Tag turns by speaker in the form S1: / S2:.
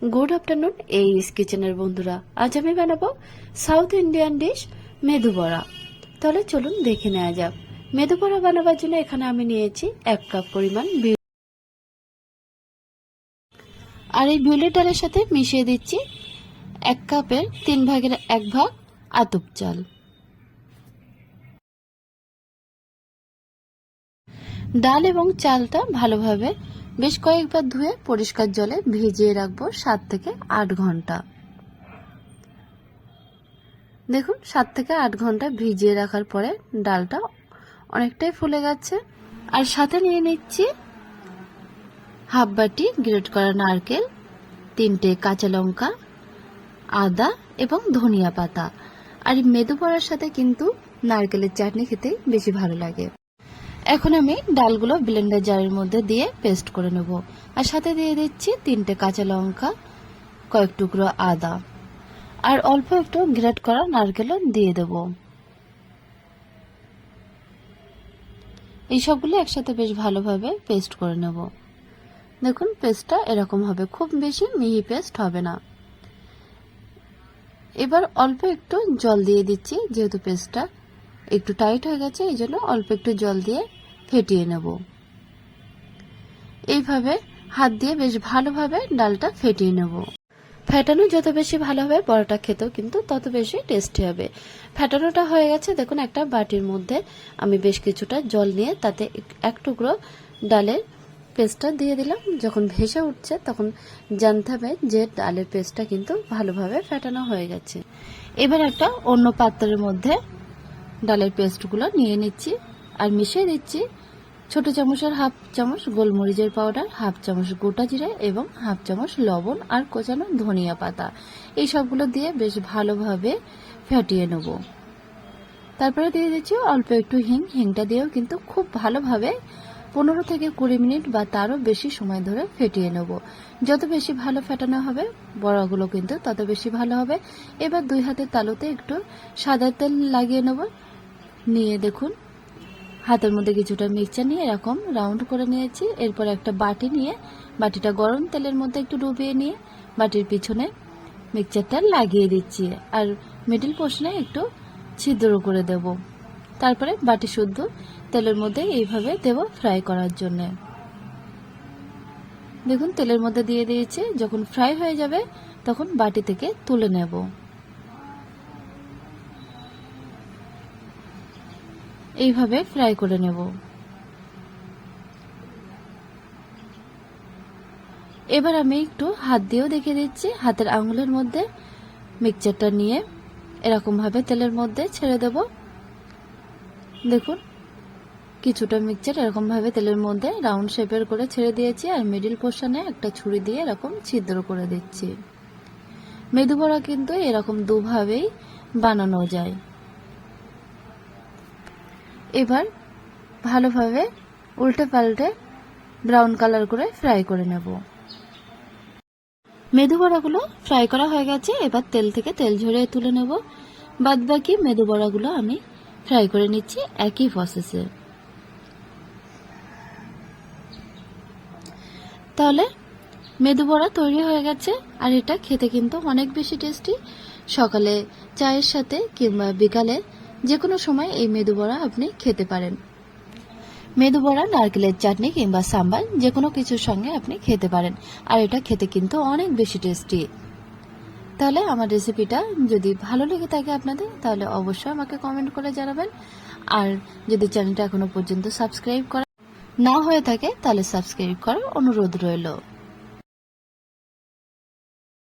S1: Good afternoon এইস কিচেনের বন্ধুরা। আজ আমি বানাবো সাউথ ইন্ডিয়ান ডিশ মেদু বড়া। তাহলে চলুন দেখে নেওয়া যাক। মেদু বড়া বানাবার জন্য এখানে আমি নিয়েছি 1 কাপ পরিমাণ বিউলি, আর এই বিউলির ডালের সাথে মিশিয়ে দিচ্ছি 1 কাপের 3 ভাগের 1 ভাগ আতপ চাল। ডাল এবং চালটা ভালোভাবে বেশ কয়েকবার ধুয়ে পরিষ্কার জলে ভিজিয়ে রাখবো 7 থেকে 8 ঘন্টা। দেখুন 7 থেকে 8 ঘন্টা ভিজিয়ে রাখার পরে ডালটা অনেকটাই ফুলে গেছে। আর সাথে নিয়ে নিচ্ছি হাফ বাটি গ্রেট করা নারকেল, 3টে কাঁচা লঙ্কা, আদা এবং ধনিয়া পাতা। আর মেদু বড়ার সাথে কিন্তু নারকেলের চাটনি খেতে বেশি ভালো লাগে। এখন আমি ডালগুলো ব্লেন্ডার জারের মধ্যে দিয়ে পেস্ট করে নেব। আর সাথে দিয়ে দিচ্ছি 3টে কাঁচা লঙ্কা, কয়েক টুকরো আদা আর অল্প একটু গ্রেট করা নারকেলও দিয়ে দেব। এই সবগুলো একসাথে বেশ ভালোভাবে পেস্ট করে নেব। দেখুন পেস্টটা এরকম হবে, খুব বেশি মিহি পেস্ট হবে না। এবার অল্প একটু জল দিয়ে দিচ্ছি, যেহেতু পেস্টটা একটু টাইট হয়ে গেছে এই জন্য অল্প একটু জল দিয়ে ফেটিয়ে নেব। এইভাবে হাত দিয়ে বেশ ভালোভাবে ডালটা ফেটিয়ে নেব। ফেটানো যত বেশি ভালো হবে বড়াটা খেতেও কিন্তু তত বেশি টেস্টি হবে। ফেটানোটা হয়ে গেছে। দেখুন একটা বাটির মধ্যে আমি বেশ কিছুটা জল নিয়ে তাতে এক টুকরো ডালের পেস্টটা দিয়ে দিলাম। যখন ভেসে উঠছে তখন জানতে হবে যে ডালের পেস্টটা কিন্তু ভালোভাবে ফেটানো হয়ে গেছে। এবার একটা অন্য পাত্রের মধ্যে ডালের পেস্টগুলো নিয়ে নিচ্ছি আর মিশিয়ে দিচ্ছি ছোট চামচের হাফ চামচ গোলমরিচের পাউডার, হাফ চামচ গোটা জিরে এবং হাফ চামচ লবণ আর কোচানো ধনিয়া পাতা। এই সবগুলো দিয়ে বেশ ভালোভাবে ফেটিয়ে নেব। তারপরে দিয়ে দিচ্ছি অল্প একটু হিং। হিংটা দিয়েও কিন্তু খুব ভালোভাবে 15 থেকে 20 মিনিট বা তারও বেশি সময় ধরে ফেটিয়ে নেব। যত বেশি ভালো ফেটানো হবে বড়াগুলো কিন্তু তত বেশি ভালো হবে। এবার 2 হাতের তালুতে একটু সাদা তেল লাগিয়ে নেব। নিয়ে দেখুন হাতের মধ্যে কিছুটা মিক্সচার নিয়ে এরকম রাউন্ড করে নিয়েছি। এরপর একটা বাটি নিয়ে বাটিটা গরম তেলের মধ্যে একটু ডুবিয়ে নিয়ে বাটির পিছনে মিক্সচারটা লাগিয়ে দিচ্ছি আর মিডল পোর্শনে একটু ছিদ্র করে দেব। তারপরে বাটি শুদ্ধ তেলের মধ্যে এইভাবে দেব ফ্রাই করার জন্য। দেখুন তেলের মধ্যে দিয়ে দিয়েছি। যখন ফ্রাই হয়ে যাবে তখন বাটি থেকে তুলে নেব। এইভাবে ফ্রাই করে নেব। এবার আমি একটু হাত দিয়েও দেখিয়ে দিচ্ছি। হাতের আঙুলের মধ্যে মিক্সচারটা নিয়ে এরকম ভাবে তেলের মধ্যে ছেড়ে দেব। দেখুন কিছুটা মিক্সচার এরকম ভাবে তেলের মধ্যে রাউন্ড শেপের করে ছেড়ে দিয়েছি আর মিডল পোর্শনে একটা ছুরি দিয়ে এরকম ছিদ্র করে দিচ্ছি। মেদু বড়া কিন্তু এরকম দুভাবেই বানানো যায়। এবার ভালোভাবে উল্টে পাল্টে ব্রাউন কালার করে ফ্রাই করে নেব। মেদু বড়াগুলো ফ্রাই করা হয়ে গেছে। এবার তেল থেকে তেল ঝরিয়ে তুলে নেব। বাদ বাকি মেদু বড়াগুলো আমি ফ্রাই করে নিচ্ছি একই প্রসেসে। তাহলে মেদু বড়া তৈরি হয়ে গেছে। আর এটা খেতে কিন্তু অনেক বেশি টেস্টি। সকালে চায়ের সাথে কিংবা বিকালে যে কোনো সময় এই মেদু বড়া আপনি খেতে পারেন। মেদু বড়া নারকেলের চাটনি কিংবা সাম্বার যে কোনো কিছুর সঙ্গে আপনি খেতে পারেন। আর এটা খেতে কিন্তু অনেক বেশি টেস্টি। তাহলে আমার রেসিপিটা যদি ভালো লেগে থাকে আপনাদের তাহলে অবশ্যই আমাকে কমেন্ট করে জানাবেন। আর যদি চ্যানেলটা এখনো পর্যন্ত সাবস্ক্রাইব করা না হয়ে থাকে তাহলে সাবস্ক্রাইব করার অনুরোধ রইল।